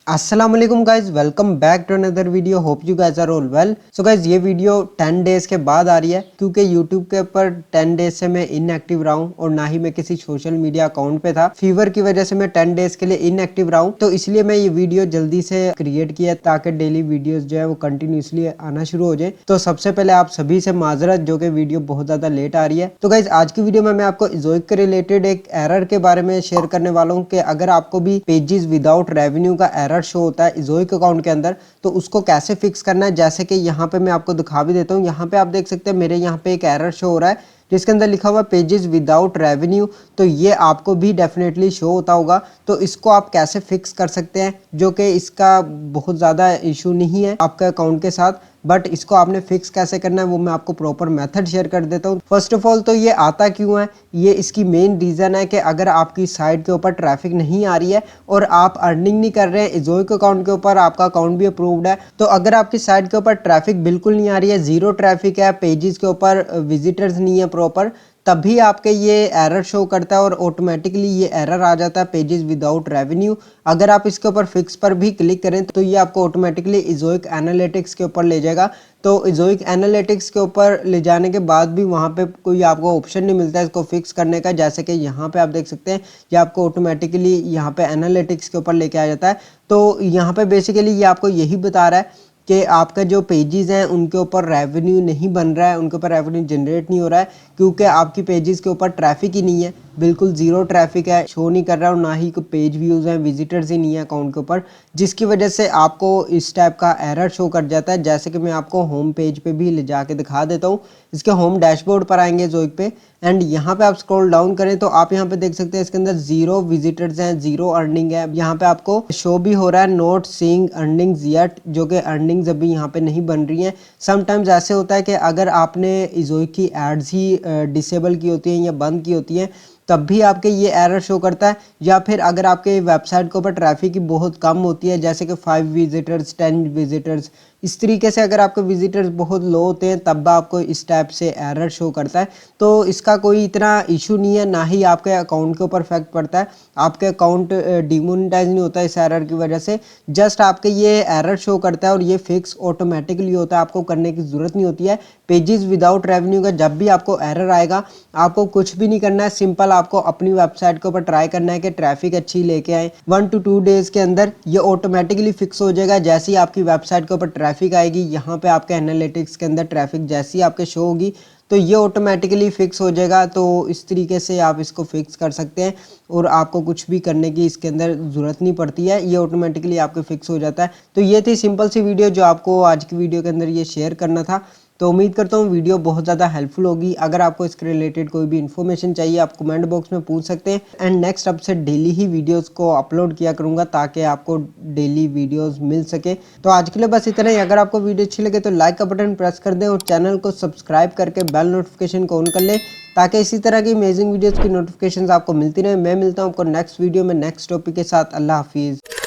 अस्सलाम वालेकुम guys, welcome back to another video. Hope you guys are all well. So guys ये video 10 days के बाद आ रही है क्योंकि यूट्यूब के ऊपर 10 डेज से मैं इनएक्टिव रहा हूँ और ना ही मैं किसी सोशल मीडिया अकाउंट पे था। फीवर की वजह से मैं 10 डेज के लिए इनएक्टिव रहा हूँ, तो इसलिए मैं ये वीडियो जल्दी से क्रिएट किया ताकि डेली वीडियोस जो है वो कंटिन्यूसली आना शुरू हो जाए। तो सबसे पहले आप सभी से माजरत जो कि वीडियो बहुत ज्यादा लेट आ रही है। तो गाइज आज की वीडियो में मैं आपको इज़ोइक के रिलेटेड एक एरर के बारे में शेयर करने वाला हूँ कि अगर आपको भी पेजेस विदाउट रेवेन्यू का एरर शो होता है इज़ोइक अकाउंट के अंदर तो उसको कैसे फिक्स करना है। जैसे कि यहाँ पे मैं आपको दिखा भी देता हूँ। यहाँ पे आप देख सकते हैं मेरे यहाँ पे एक एरर शो हो रहा है जिसके अंदर लिखा हुआ पेजेस विदाउट रेवेन्यू। तो ये आपको भी डेफिनेटली शो होता होगा। तो इसको आप कैसे फिक्स कर सकते हैं, जो कि इसका बहुत ज़्यादा इशू नहीं है आपके अकाउंट के साथ, बट इसको आपने फिक्स कैसे करना है वो मैं आपको प्रॉपर मेथड शेयर कर देता हूँ। फर्स्ट ऑफ ऑल तो ये आता क्यों है, ये इसकी मेन रीज़न है कि अगर आपकी साइट के ऊपर ट्रैफिक नहीं आ रही है और आप अर्निंग नहीं कर रहे हैं, इज़ोइक अकाउंट के ऊपर आपका अकाउंट भी अप्रूव्ड है, तो अगर आपकी साइट के ऊपर ट्रैफिक बिल्कुल नहीं आ रही है, जीरो ट्रैफिक है, पेजेस के ऊपर विजिटर्स नहीं है प्रॉपर, तभी आपके ये एरर शो करता है और ऑटोमेटिकली ये एरर आ जाता है पेजेस विदाउट रेवेन्यू। अगर आप इसके ऊपर फिक्स पर भी क्लिक करें तो ये आपको ऑटोमेटिकली इज़ोइक एनालिटिक्स के ऊपर ले जाएगा। तो इज़ोइक एनालिटिक्स के ऊपर ले जाने के बाद भी वहाँ पे कोई आपको ऑप्शन नहीं मिलता है इसको फिक्स करने का। जैसे कि यहाँ पे आप देख सकते हैं ये आपको ऑटोमेटिकली यहाँ पे एनालिटिक्स के ऊपर लेके आ जाता है। तो यहाँ पे बेसिकली ये आपको यही बता रहा है कि आपका जो पेजेस हैं उनके ऊपर रेवेन्यू नहीं बन रहा है, उनके ऊपर रेवेन्यू जनरेट नहीं हो रहा है क्योंकि आपकी पेजेस के ऊपर ट्रैफिक ही नहीं है, बिल्कुल जीरो ट्रैफिक है, शो नहीं कर रहा है और ना ही कोई पेज व्यूज़ हैं, विजिटर्स ही नहीं है अकाउंट के ऊपर, जिसकी वजह से आपको इस टाइप का एरर शो कर जाता है। जैसे कि मैं आपको होम पेज पे भी ले जाके दिखा देता हूँ। इसके होम डैशबोर्ड पर आएंगे इज़ोइक पे एंड यहाँ पे आप स्क्रॉल डाउन करें तो आप यहाँ पे देख सकते हैं इसके अंदर जीरो विजिटर्स हैं, जीरो अर्निंग है। यहाँ पे आपको शो भी हो रहा है नॉट सीइंग अर्निंग्स येट, जो कि अर्निंग्स अभी यहाँ पे नहीं बन रही हैं। समटाइम्स ऐसे होता है कि अगर आपने इज़ोइक की एड्स ही डिसेबल की होती हैं या बंद की होती हैं तब भी आपके ये एरर शो करता है, या फिर अगर आपके वेबसाइट के ऊपर ट्रैफिक की बहुत कम होती है, जैसे कि 5 विजिटर्स 10 विजिटर्स, इस तरीके से अगर आपके विजिटर्स बहुत लो होते हैं तब आपको इस टाइप से एरर शो करता है। तो इसका कोई इतना इशू नहीं है, ना ही आपके अकाउंट के ऊपर इफेक्ट पड़ता है, आपके अकाउंट डिमोनेटाइज नहीं होता इस एरर की वजह से। जस्ट आपके ये एरर शो करता है और ये फिक्स ऑटोमेटिकली होता है, आपको करने की ज़रूरत नहीं होती है। पेजेस विदाउट रेवेन्यू का जब भी आपको एरर आएगा आपको कुछ भी नहीं करना है, सिंपल आपको अपनी वेबसाइट के ऊपर ट्राई करना है कि ट्रैफिक अच्छी लेके आए। 1 to 2 डेज के अंदर ये ऑटोमेटिकली फिक्स हो जाएगा। जैसे ही आपकी वेबसाइट के ऊपर ट्रैफिक आएगी, यहाँ पे आपके एनालिटिक्स के अंदर ट्रैफिक जैसी ही आपके शो होगी तो ये ऑटोमेटिकली फिक्स हो जाएगा। तो इस तरीके से आप इसको फिक्स कर सकते हैं और आपको कुछ भी करने की इसके अंदर ज़रूरत नहीं पड़ती है, ये ऑटोमेटिकली आपके फिक्स हो जाता है। तो ये थी सिंपल सी वीडियो जो आपको आज की वीडियो के अंदर ये शेयर करना था। तो उम्मीद करता हूँ वीडियो बहुत ज़्यादा हेल्पफुल होगी। अगर आपको इसके रिलेटेड कोई भी इन्फॉर्मेशन चाहिए आप कमेंट बॉक्स में पूछ सकते हैं एंड नेक्स्ट अब से डेली ही वीडियोस को अपलोड किया करूँगा ताकि आपको डेली वीडियोस मिल सके। तो आज के लिए बस इतना ही। अगर आपको वीडियो अच्छी लगे तो लाइक का बटन प्रेस कर दें और चैनल को सब्सक्राइब करके बेल नोटिफिकेशन को ऑन कर लें ताकि इसी तरह की अमेजिंग वीडियोज़ की नोटिफिकेशन आपको मिलती रहे। मैं मिलता हूँ आपको नेक्स्ट वीडियो में नेक्स्ट टॉपिक के साथ। अल्लाह हाफिज़।